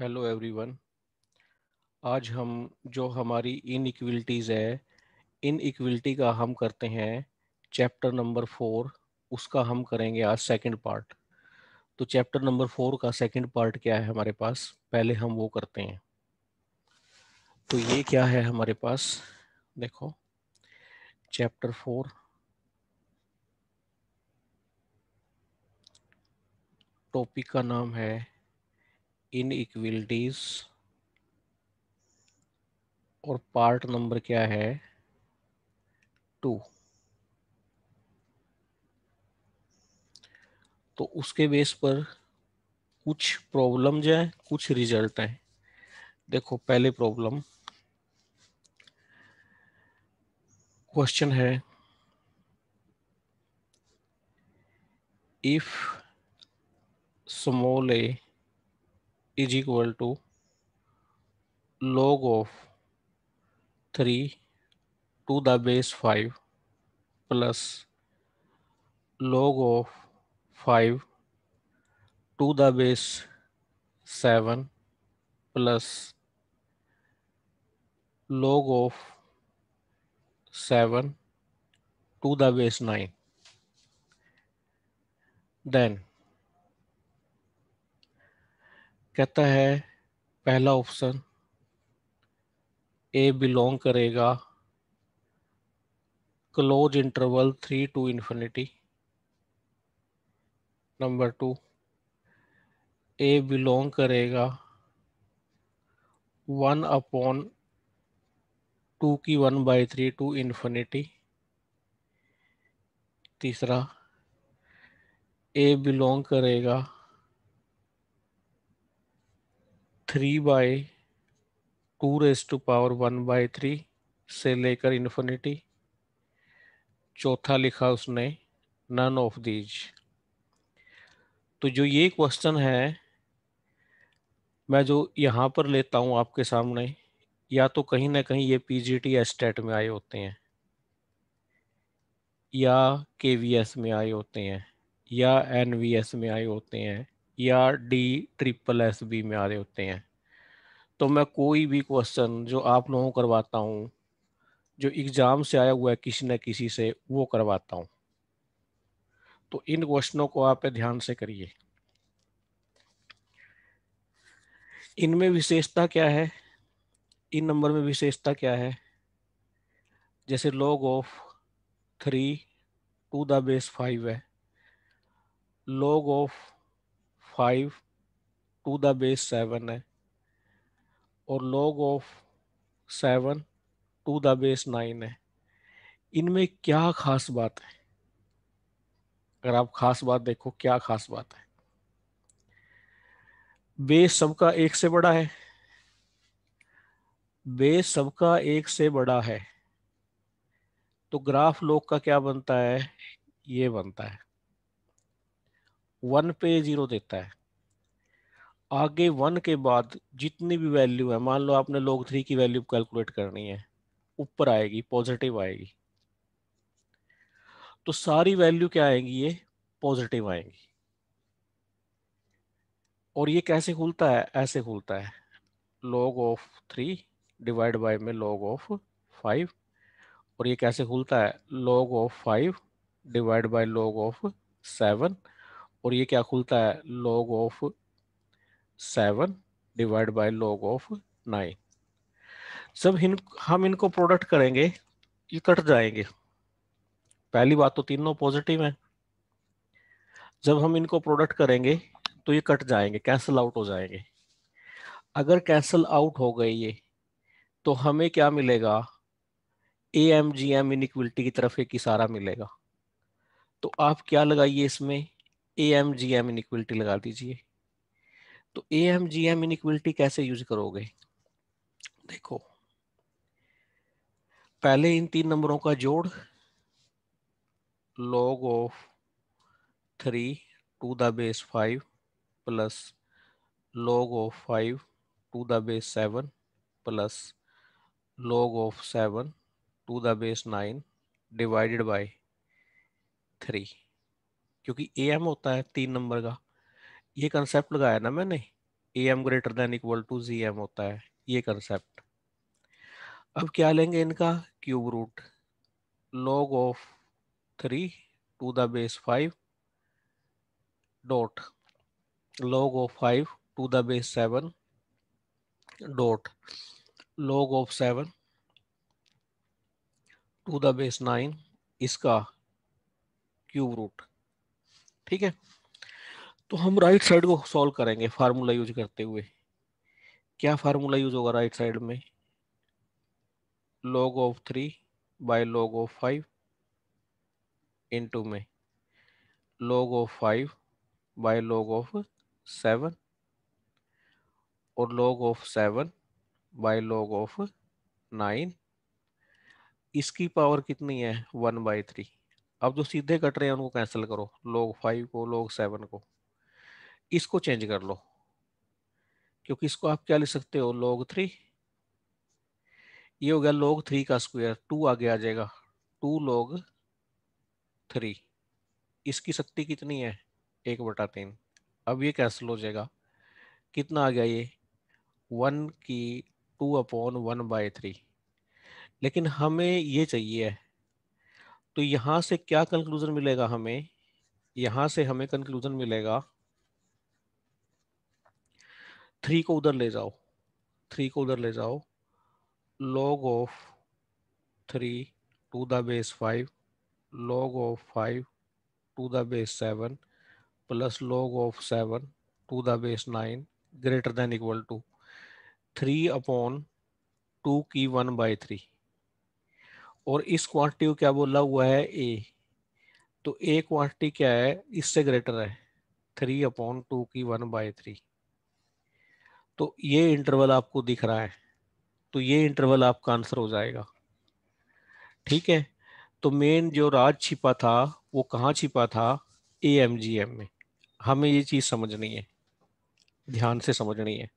Hello everyone. आज हम जो हमारी इनइक्वलिटीज़ है, इनइक्वलिटी का हम करते हैं चैप्टर नंबर 4। उसका हम करेंगे आज सेकंड पार्ट। तो चैप्टर नंबर 4 का सेकंड पार्ट क्या है हमारे पास, पहले हम वो करते हैं। तो ये क्या है हमारे पास, देखो चैप्टर 4 टॉपिक का नाम है इनइक्वलिटीज़ और पार्ट नंबर क्या है 2। तो उसके बेस पर कुछ प्रॉब्लम्स हैं, कुछ रिजल्ट हैं। देखो पहले प्रॉब्लम क्वेश्चन है, if small a is equal to log of 3 to the base 5 plus log of 5 to the base 7 plus log of 7 to the base 9, then कहता है पहला ऑप्शन ए बिलोंग करेगा close interval 3 to infinity। Number 2, A belong करेगा 1/2 की 1/3 to infinity। तीसरा, ए belong करेगा 3/2⁻1/3 से लेकर इन्फिनिटी। चौथा लिखा उसने नन ऑफ दीज। तो जो ये क्वेश्चन है, मैं जो यहाँ पर लेता हूँ आपके सामने, या तो कहीं ना कहीं ये पीजीटी एस्टेट में आए होते हैं, या केवीएस में आए होते हैं, या एनवीएस में आए होते हैं, या DSSS में आ रहे होते हैं। तो मैं कोई भी क्वेश्चन जो आप लोगों को करवाता हूँ, जो एग्जाम से आया हुआ है किसी न किसी से, वो करवाता हूँ। तो इन क्वेश्चनों को आप ध्यान से करिए। इनमें विशेषता क्या है, इन नंबर में विशेषता क्या है? जैसे log of 3 to the base 5 है, log of 5 to the base 7 है, और log of 7 to the base 9 है। इनमें क्या खास बात है? अगर आप खास बात देखो, क्या खास बात है? बेस सबका एक से बड़ा है, बेस सबका एक से बड़ा है, तो ग्राफ लॉग का क्या बनता है? ये बनता है 1 पे 0 देता है। आगे 1 के बाद जितनी भी वैल्यू है, मान लो आपने log 3 की वैल्यू कैलकुलेट करनी है, ऊपर आएगी, पॉजिटिव आएगी। तो सारी वैल्यू क्या आएंगी? ये पॉजिटिव आएंगी। और ये कैसे खुलता है? ऐसे खुलता है, log ऑफ 3 डिवाइड बाय में log ऑफ 5। और ये कैसे खुलता है? log of 5 divide by log of 7। और ये क्या खुलता है? log of 7 divide by log of 9। जब हम इनको प्रोडक्ट करेंगे, ये कट जाएंगे। पहली बात तो तीनों पॉजिटिव हैं। जब हम इनको प्रोडक्ट करेंगे तो ये कट जाएंगे, कैंसल आउट हो जाएंगे। अगर कैंसल आउट हो गए ये, तो हमें क्या मिलेगा? AMGM इनइक्वलिटी की तरफ एक इशारा मिलेगा। तो आप क्या लगाइए इसमें? AMGM इनइक्वलिटी लगा दीजिए। तो AMGM इनइक्वलिटी कैसे यूज करोगे? देखो, पहले इन तीन नंबरों का जोड़, log of 3 to the base 5 plus log of 5 to the base 7 plus log of 7 to the base 9 divided by 3। क्योंकि AM होता है 3 नंबर का, ये कंसेप्ट लगाया ना मैंने, A M greater than equal to G M होता है, ये कंसेप्ट। अब क्या लेंगे इनका cube root, log of 3 to the base 5 dot log of 5 to the base 7 dot log of 7 to the base 9 इसका क्यूब रूट। ठीक है, तो हम राइट साइड को सॉल्व करेंगे फार्मूला यूज करते हुए। क्या फार्मूला यूज होगा राइट साइड में? log of 3 by log of 5 into में log of 5 by log of 7 और log of 7 by log of 9, इसकी पावर कितनी है 1/3। अब जो सीधे कट रहे हैं उनको कैंसिल करो, log 5 को log 7 को, इसको चेंज कर लो, क्योंकि इसको आप क्या लिख सकते हो log 3, ये हो गया log 3 का स्क्वायर, 2 आगे आ जाएगा 2 log 3, इसकी शक्ति कितनी है 1/3। अब ये कैंसिल हो जाएगा, कितना आ गया ये 1 की 2/1/3। लेकिन हमें ये चाहिए है, तो यहां से क्या कंक्लूजन मिलेगा हमें? यहां से हमें कंक्लूजन मिलेगा, 3 को उधर ले जाओ, 3 को उधर ले जाओ, log of 3 to the base 5 log of 5 to the base 7 plus log of 7 to the base 9 greater than equal to 3/2 की 1/3। और इस क्वांटिटी को क्या बोला हुआ है ए, तो ए क्वांटिटी क्या है इससे ग्रेटर है 3/2 की 1/3। तो ये इंटरवल आपको दिख रहा है, तो ये इंटरवल आपका आंसर हो जाएगा। ठीक है, तो मेन जो राज छिपा था वो कहाँ छिपा था? AMGM में। हमें ये चीज समझनी है, ध्यान से समझनी है।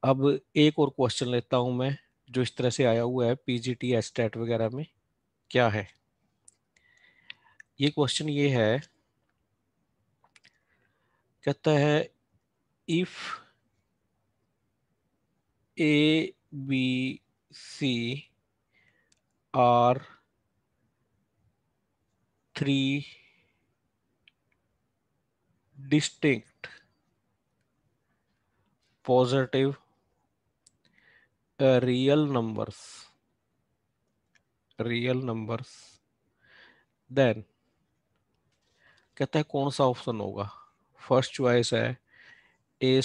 अब एक और क्वेश्चन लेता हूं मैं, जो इस तरह से आया हुआ है PGT स्टैट वगैरह में। क्या है ये क्वेश्चन? ये है, कहता है if ABC are 3 distinct positive real numbers then, कहता है कौन सा ऑप्शन होगा? फर्स्ट चॉइस है A²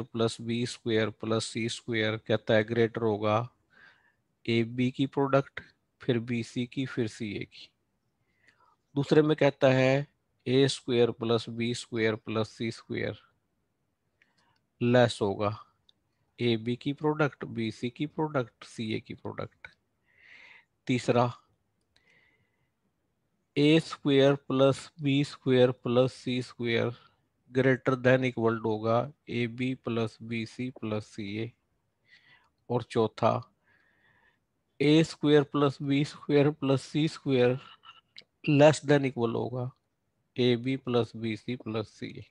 + B² + C², कहता है ग्रेटर होगा AB की प्रोडक्ट, फिर BC की, फिर CA की। दूसरे में कहता है A² + B² + C² लेस होगा AB की प्रोडक्ट, BC की प्रोडक्ट, CA की प्रोडक्ट। तीसरा A² + B² + C² greater than equal to होगा AB + BC + CA। और चौथा A² + B² + C² less than equal होगा AB + BC + CA।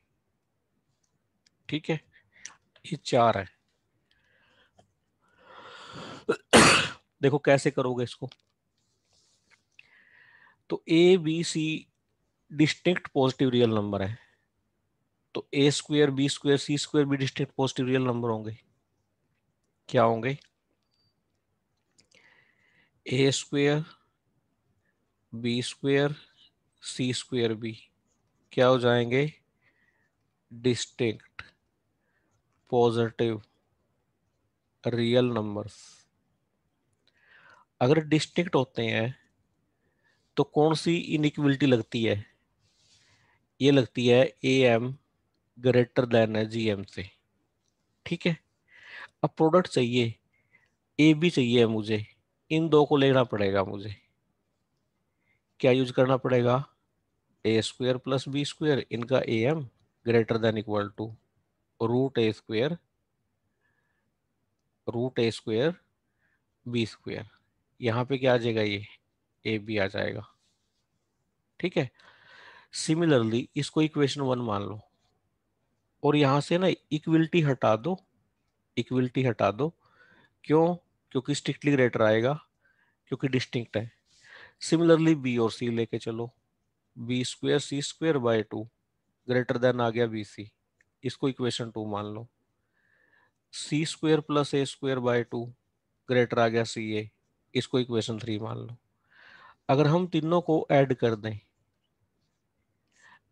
ठीक है, ये चार है। देखो कैसे करोगे इसको, तो ABC distinct positive real number है, तो A², B², C² भी डिस्टिंक्ट पॉजिटिव रियल नंबर होंगे। क्या होंगे? A², B², C² भी क्या हो जाएंगे? Distinct positive real numbers. अगर डिस्टिंक्ट होते हैं तो कौन सी इनइक्वलिटी लगती है? ये लगती है AM ग्रेटर देन है GM से। ठीक है, अब प्रोडक्ट चाहिए, AB चाहिए मुझे, इन दो को लेना पड़ेगा मुझे। क्या यूज करना पड़ेगा? A² + B², इनका AM greater than equal to √A², यहाँ पे क्या आ जाएगा? ये AB आ जाएगा। ठीक है, सिमिलरली इसको इक्वेशन 1 मान लो, और यहां से ना इक्विलिटी हटा दो, इक्विलिटी हटा दो। क्यों? क्योंकि स्ट्रिक्टली ग्रेटर आएगा, क्योंकि डिस्टिंक्ट है। सिमिलरली बी और सी लेके चलो, b square c square by two greater than आ गया बी सी, इसको इक्वेशन टू मान लो। C square plus a square by two greater आ गया सी ए, इसको इक्वेशन थ्री मान लो। अगर हम तीनों को ऐड कर दें,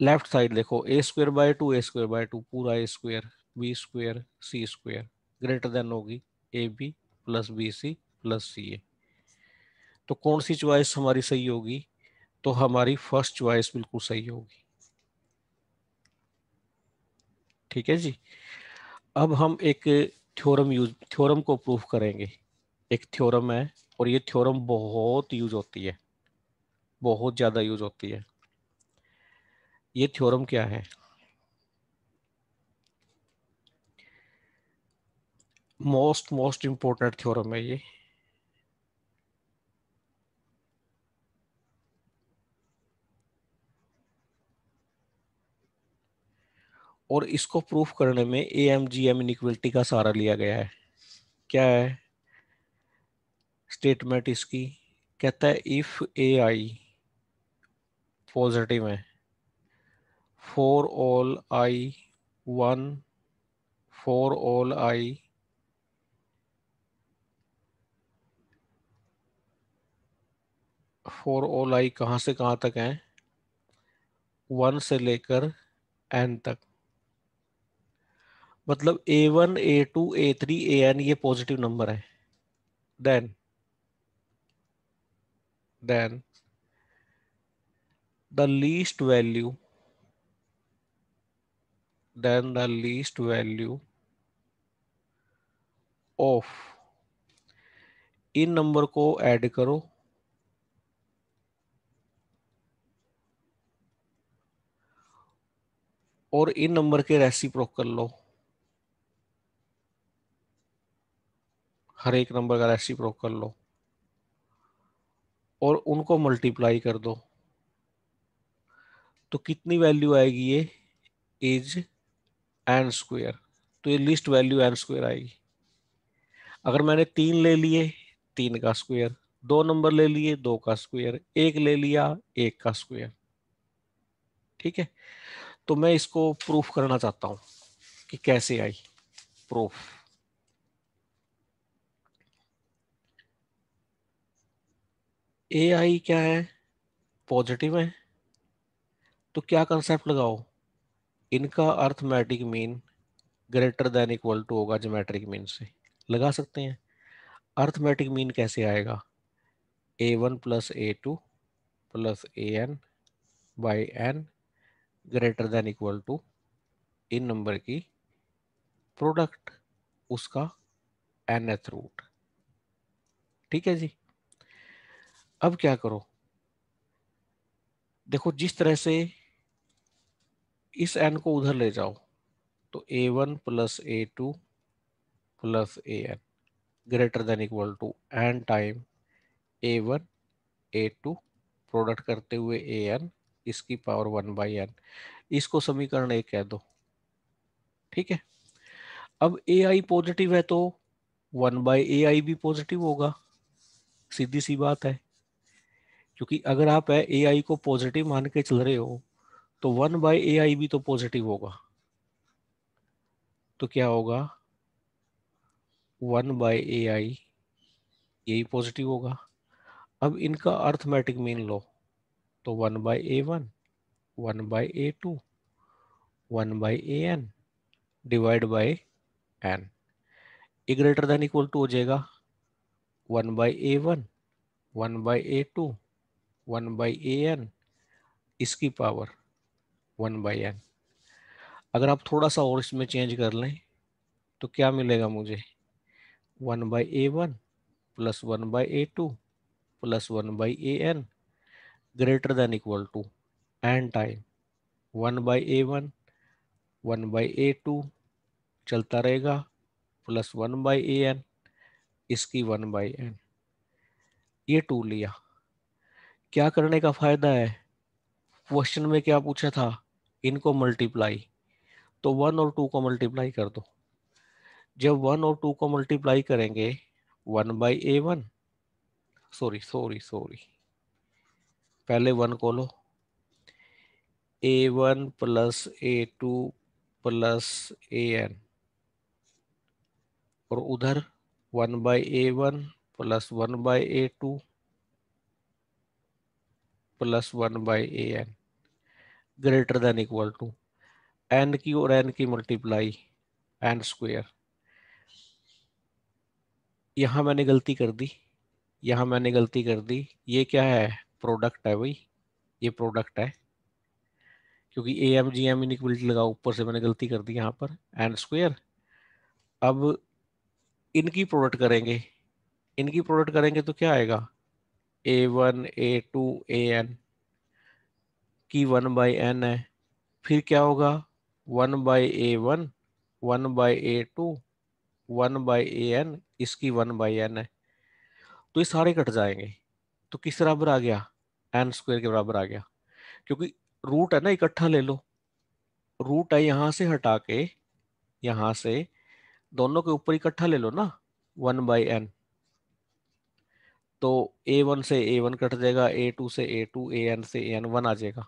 लेफ्ट साइड देखो, a square by two a square by two पूरा a square, b square c square greater than होगी a b plus b c plus c a. तो कौन सी चॉइस हमारी सही होगी? तो हमारी फर्स्ट चॉइस बिल्कुल सही होगी। ठीक है जी। अब हम एक थ्योरम को प्रूफ करेंगे। एक थ्योरम है, और ये थ्योरम बहुत यूज होती है, बहुत ज्यादा यूज होती है। ये थ्योरम क्या है? मोस्ट इंपॉर्टेंट थ्योरम है ये। और इसको प्रूफ करने में A M G M inequality का सहारा लिया गया है। क्या है स्टेटमेंट इसकी? कहता है इफ ए आई पॉजिटिव है for all I one, for all I for all I कहाँ से कहाँ तक है? वन से लेकर एन तक। मतलब a one a two a three a n ये पॉजिटिव नंबर है। Then then the least value, then the least value of, इन नंबर को ऐड करो और इन नंबर के रेसिप्रोकल लो। हर एक नंबर का रेसिप्रोकल लो और उनको मल्टीप्लाई कर दो। तो कितनी वैल्यू आएगी ये? Is an square. तो ये लिस्ट वैल्यू एन स्क्वेयर आएगी। अगर मैंने तीन ले लिए, तीन का स्क्वायर, दो नंबर ले लिए, दो का स्क्वायर, एक ले लिया, एक का स्क्वायर। ठीक है। तो मैं इसको प्रूफ करना चाहता हूं कि कैसे आई प्रूफ। ए आई क्या है? पॉजिटिव है। तो क्या कंसेप्ट लगाओ? इनका arithmetic mean greater than equal to होगा ज्योमेट्रिक मीन से। लगा सकते हैं। अर्थमेटिक मीन कैसे आएगा? A one plus a two plus a n by n greater than equal to इन नंबर की प्रोडक्ट, उसका nth रूट। ठीक है जी। अब क्या करो, देखो जिस तरह से इस n को उधर ले जाओ, तो a one plus a two plus a N greater than equal to N time a one a two product करते हुए ए एन इसकी पावर वन बाई एन। इसको समीकरण एक कह दो। ठीक है। अब ए आई पॉजिटिव है तो वन बाई ए आई भी पॉजिटिव होगा, सीधी सी बात है। क्योंकि अगर आप ए आई को पॉजिटिव मान के चल रहे हो तो वन बाई ए आई भी तो पॉजिटिव होगा। तो क्या होगा? वन बाई ए आई यही पॉजिटिव होगा। अब इनका अर्थमेटिक मीन लो, तो one by A one by A two, one by A N divide by N. A greater than equal to हो जाएगा one by A one by A two, one by A N इसकी power one by N. अगर आप थोड़ा सा और इसमें change कर लें तो क्या मिलेगा मुझे? One by A one plus one by A two plus one by A N greater than equal to N time one by A one by A two चलता रहेगा plus one by A N इसकी one by N. ये two लिया। क्या करने का फायदा है? क्वेश्चन में क्या पूछा था? इनको मल्टीप्लाई। तो 1 और 2 को मल्टीप्लाई कर दो। जब 1 और 2 को मल्टीप्लाई करेंगे 1/a1, सॉरी सॉरी सॉरी, पहले 1 को लो, a1 plus a2 plus an, और उधर 1/a1 plus 1/a2 plus 1/an greater than equal to n की और n की मल्टीप्लाई n स्क्वेयर। यहां मैंने गलती कर दी, यहां मैंने गलती कर दी। ये क्या है? प्रोडक्ट है भाई, ये प्रोडक्ट है, क्योंकि A M G M inequality लगा, ऊपर से मैंने गलती कर दी यहाँ पर एन स्क्वेयर। अब इनकी प्रोडक्ट करेंगे, इनकी प्रोडक्ट करेंगे तो क्या आएगा? a1 a2 an की 1/n है, फिर क्या होगा? 1/a1 1/a2 1/an, इसकी 1/n है, तो ये सारे कट जाएंगे। तो किस बराबर आ गया? एन स्क्वेयर के बराबर आ गया, क्योंकि रूट है ना, इकट्ठा ले लो। रूट है, यहां से हटा के, यहां से दोनों के ऊपर इकट्ठा ले लो ना, 1/n। तो a1 से a1 कट जाएगा, a2 से a2, an से an 1 आ जाएगा।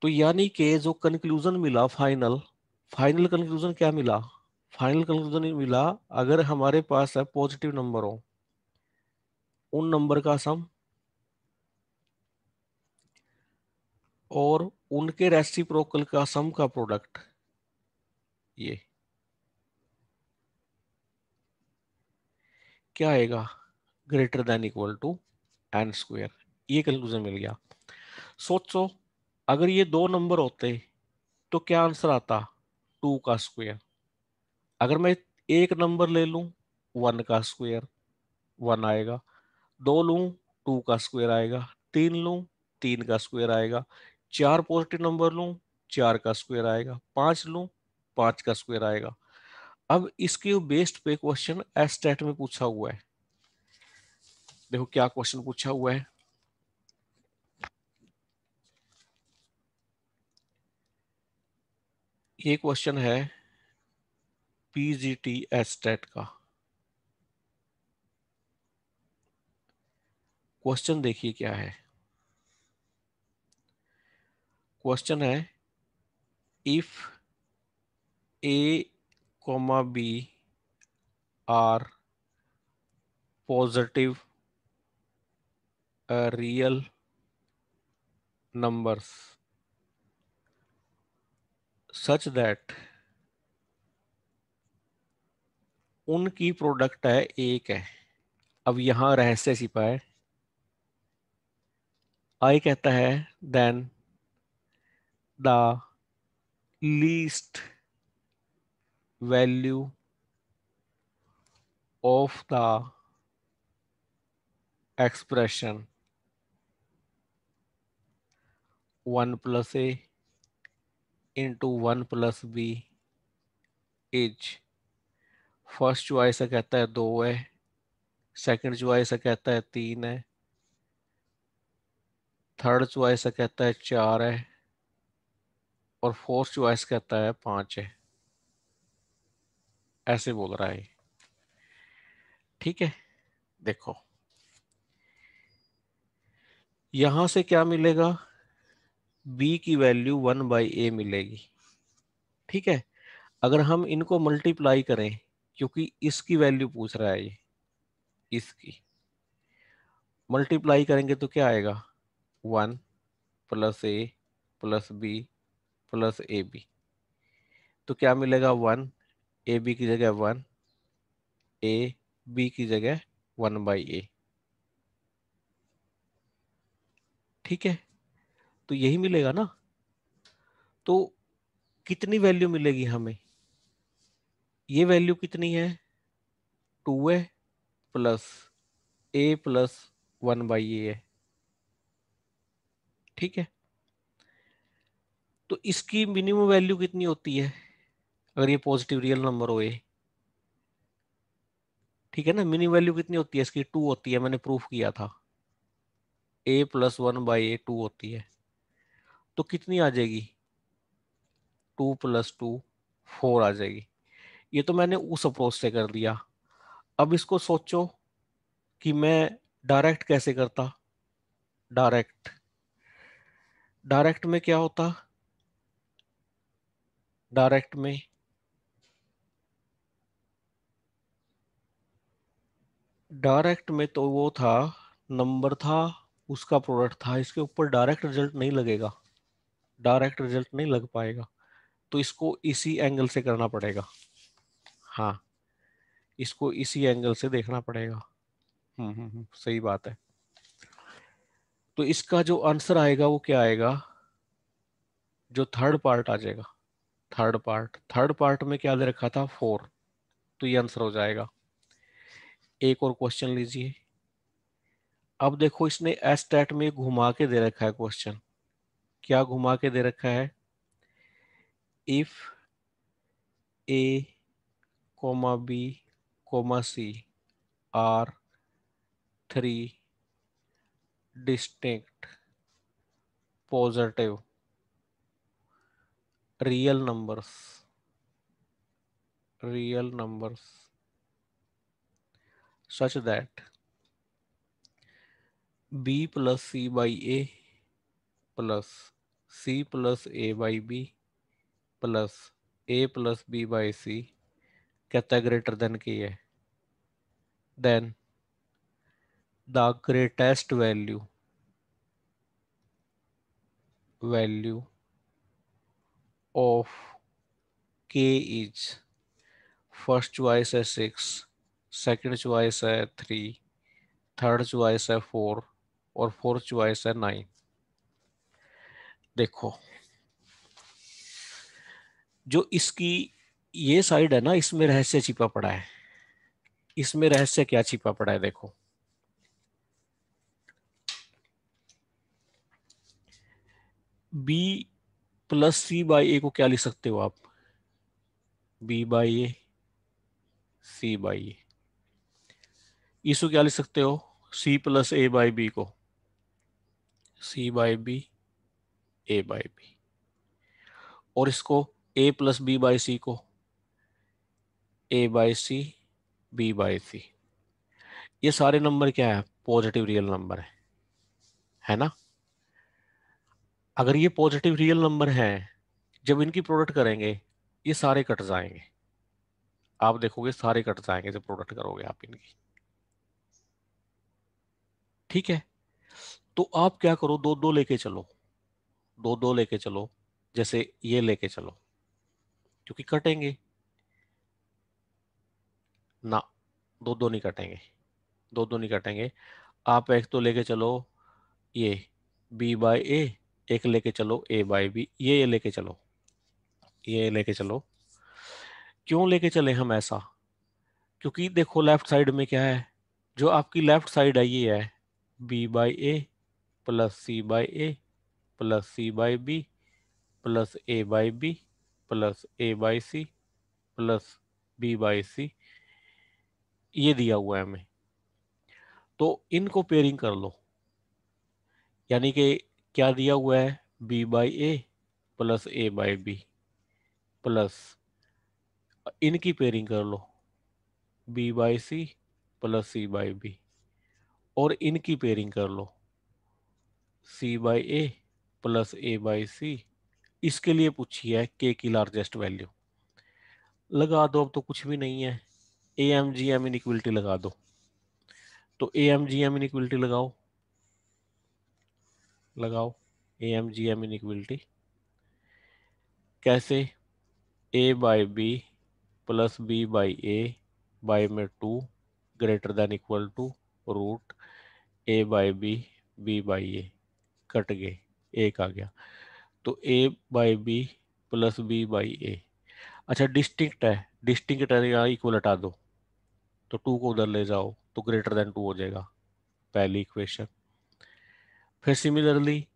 तो यानी कि जो कंक्लूजन मिला फाइनल, फाइनल कंक्लूजन क्या मिला? फाइनल कंक्लूजन मिला, अगर हमारे पास है पॉजिटिव नंबर हो, उन नंबर का सम और उनके रेसिप्रोकल का सम का प्रोडक्ट, ये क्या आएगा? Greater than equal to N square. ये कंक्लूजन मिल गया। सोचो, अगर ये दो नंबर होते तो क्या आंसर आता? 2 का स्क्वायर। अगर मैं एक नंबर ले लूं, 1 का स्क्वायर 1 आएगा, दो लूं 2 का स्क्वायर आएगा, तीन लूं 3 का स्क्वायर आएगा, चार पॉजिटिव नंबर लूं 4 का स्क्वायर आएगा, पांच लूं 5 का स्क्वायर आएगा। अब इसके बेस्ड पे क्वेश्चन एस्टेट में पूछा हुआ है। देखो क्या क्वेश्चन पूछा हुआ है। ये क्वेश्चन है पीजीटी एस्टेट का। क्वेश्चन देखिए क्या है। क्वेश्चन है, if a, b are positive real numbers such that उनकी प्रोडक्ट है एक है। अब यहां रहस्य छिपा है। आई कहता है then the least value of the expression 1 + a into 1 + b is, first choice है कहता है 2 है, सेकंड चॉइस है कहता है 3 है, थर्ड चॉइस है कहता है 4 है, और फोर्थ चॉइस कहता है 5 है। ऐसे बोल रहा है। ठीक है, देखो यहां से क्या मिलेगा? b की वैल्यू 1/a मिलेगी। ठीक है, अगर हम इनको मल्टीप्लाई करें, क्योंकि इसकी वैल्यू पूछ रहा है ये, इसकी मल्टीप्लाई करेंगे तो क्या आएगा? 1 + a + b + ab। तो क्या मिलेगा? 1, ab की जगह 1, b की जगह 1/a। ठीक है, तो यही मिलेगा ना। तो कितनी वैल्यू मिलेगी हमें? ये वैल्यू कितनी है? 2 है प्लस a प्लस 1/a है। ठीक है, तो इसकी मिनिमम वैल्यू कितनी होती है अगर ये पॉजिटिव रियल नंबर हो? ए, ठीक है ना, मिनिमम वैल्यू कितनी होती है इसकी? 2 होती है, मैंने प्रूफ किया था। a + 1/a 2 होती है, तो कितनी आ जाएगी? 2 + 2 4 आ जाएगी। ये तो मैंने उस अप्रोच से कर दिया। अब इसको सोचो कि मैं डायरेक्ट कैसे करता। डायरेक्ट डायरेक्ट में क्या होता? डायरेक्ट में तो वो था, नंबर था, उसका प्रोडक्ट था, इसके ऊपर डायरेक्ट रिजल्ट नहीं लगेगा, डायरेक्ट रिजल्ट नहीं लग पाएगा। तो इसको इसी एंगल से करना पड़ेगा। हाँ, इसको इसी एंगल से देखना पड़ेगा। सही बात है। तो इसका जो आंसर आएगा वो क्या आएगा? जो थर्ड पार्ट आ जाएगा, थर्ड पार्ट में क्या दे रखा था? 4। तो ये आंसर हो जाएगा। एक और क्वेश्चन लीजिए। अब देखो, इसने एस्टेट में घुमा के दे रखा है क्वेश्चन। क्या घुमा के दे रखा है? If A comma B comma C are 3 distinct positive real numbers such that b plus c by a plus c plus a by b plus a plus b by c कहता है greater than की है, then the greatest value of k is, first choice है 6, second choice है 3, third choice है 4 और fourth choice है 9। देखो, जो इसकी ये साइड है ना, इसमें रहस्य छिपा पड़ा है। इसमें रहस्य क्या छिपा पड़ा है? देखो, b plus c by a को क्या लिख सकते हो आप? B by a, c by a. इसको क्या लिख सकते हो? C plus A by b को, c by b, a by b. और इसको a plus b by c को, a by c, b by c. ये सारे नंबर क्या है? पॉजिटिव रियल नंबर है ना? अगर ये पॉजिटिव रियल नंबर है, जब इनकी प्रोडक्ट करेंगे ये सारे कट जाएंगे। आप देखोगे सारे कट जाएंगे जब प्रोडक्ट करोगे आप इनकी। ठीक है, तो आप क्या करो, दो दो लेके चलो, दो दो लेके चलो। जैसे ये लेके चलो, क्योंकि कटेंगे ना, दो दो नहीं कटेंगे, दो दो नहीं कटेंगे। आप एक तो लेके चलो, ये बी बाई ए, एक लेके चलो ए बाई बी, ये लेके चलो, ये लेके चलो। क्यों लेके चले हम ऐसा? क्योंकि देखो लेफ्ट साइड में क्या है, जो आपकी लेफ्ट साइड है ये है b by A plus c by A plus c by b plus A by b plus A by c plus b by c. ये दिया हुआ है हमें, तो इनको पेयरिंग कर लो। यानी कि क्या दिया हुआ है? B by A plus A by b plus, इनकी पेयरिंग कर लो, b by c plus c by b. और इनकी पेयरिंग कर लो, c by A plus A by c. इसके लिए पूछी है के की लार्जेस्ट वैल्यू। लगा दो, अब तो कुछ भी नहीं है, A M G M inequality लगा दो। तो A M G M inequality लगाओ, लगाओ A M G M inequality. कैसे? A by b plus b by a by में 2 greater than equal to root a by b by a. Cut गए, एक आ गया। तो a by b plus b by a. अच्छा, distinct है, distinct है, यहाँ इक्वल हटा दो, तो 2 को उधर ले जाओ तो ग्रेटर देन 2 हो जाएगा, पहली इक्वेशन। फिर similarly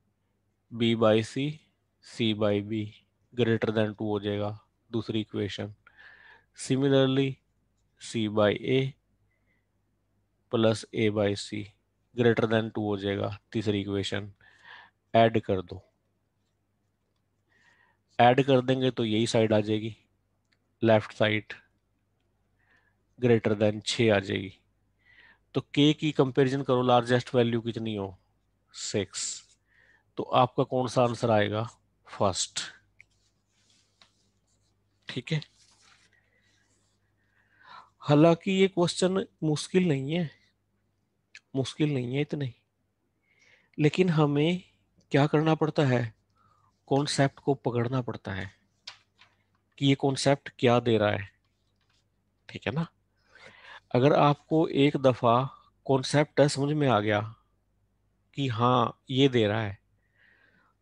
B by C by B greater than 2 हो जाएगा, दूसरी इक्वेशन। Similarly C by A plus A by C greater than 2 हो जाएगा, तीसरी इक्वेशन। ऐड कर दो, ऐड कर देंगे तो यही साइड आ जाएगी, लेफ्ट साइड ग्रेटर देन 6 आ जाएगी। तो के की कंपैरिजन करो, लार्जेस्ट वैल्यू कितनी हो, 6। तो आपका कौन सा आंसर आएगा, फर्स्ट। ठीक है। हालांकि ये क्वेश्चन मुश्किल नहीं है, मुश्किल नहीं है इतने, लेकिन हमें क्या करना पड़ता है, कॉन्सेप्ट को पकड़ना पड़ता है कि ये कॉन्सेप्ट क्या दे रहा है। ठीक है ना। अगर आपको एक दफा कॉन्सेप्ट समझ में आ गया कि हाँ ये दे रहा है,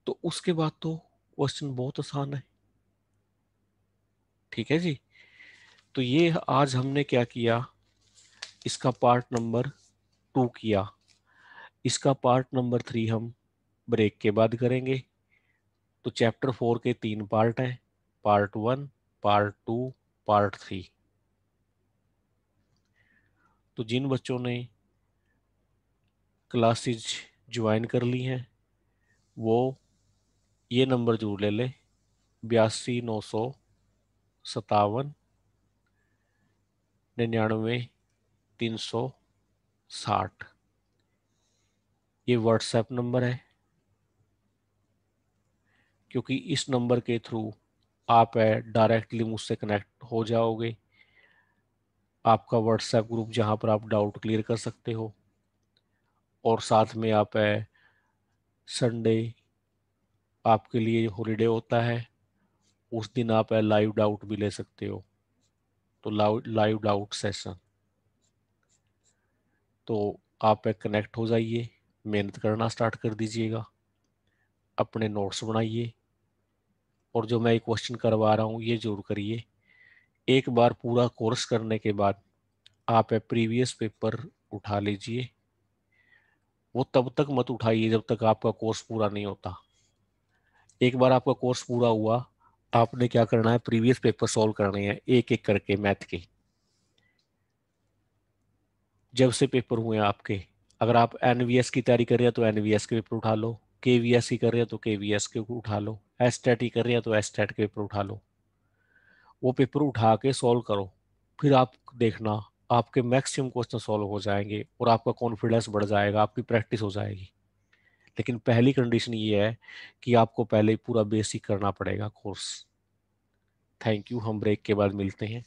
तो उसके बाद तो क्वेश्चन बहुत आसान है। ठीक है जी। तो ये आज हमने क्या किया, इसका पार्ट नंबर 2 किया। इसका पार्ट नंबर 3 हम ब्रेक के बाद करेंगे। तो चैप्टर 4 के 3 पार्ट हैं, पार्ट 1, पार्ट 2, पार्ट 3। तो जिन बच्चों ने क्लासेज ज्वाइन कर ली हैं वो ये नंबर जरूर ले ले, 82 957 99 360। ये व्हाट्सएप नंबर है, क्योंकि इस नंबर के थ्रू आप डायरेक्टली मुझसे कनेक्ट हो जाओगे। आपका व्हाट्सएप ग्रुप जहाँ पर आप डाउट क्लियर कर सकते हो, और साथ में आप संडे आपके लिए हॉलीडे होता है, उस दिन आप लाइव डाउट भी ले सकते हो। तो लाइव डाउट सेशन, तो आप कनेक्ट हो जाइए, मेहनत करना स्टार्ट कर दीजिएगा, अपने नोट्स बनाइए, और जो मैं ये क्वेश्चन करवा रहा हूँ ये जरूर करिए। एक बार पूरा कोर्स करने के बाद आप प्रीवियस पेपर उठा लीजिए। वो तब तक मत उठाइए जब तक आपका कोर्स पूरा नहीं होता। एक बार आपका कोर्स पूरा हुआ, आपने क्या करना है, प्रीवियस पेपर सॉल्व करने हैं एक एक करके मैथ के, जब से पेपर हुए आपके। अगर आप एनवीएस की तैयारी कर रहे हैं तो एनवीएस के पेपर उठा लो, केवीएस की कर रहे हैं तो केवीएस के उठा लो, एसटेट की कर रहे हैं तो एसटेट के पेपर उठा लो। वो पेपर उठा के सॉल्व करो, फिर आप देखना आपके मैक्सिमम क्वेश्चन सॉल्व हो जाएंगे और आपका कॉन्फिडेंस बढ़ जाएगा, आपकी प्रैक्टिस हो जाएगी। लेकिन पहली कंडीशन ये है कि आपको पहले पूरा बेसिक करना पड़ेगा कोर्स। थैंक यू, हम ब्रेक के बाद मिलते हैं।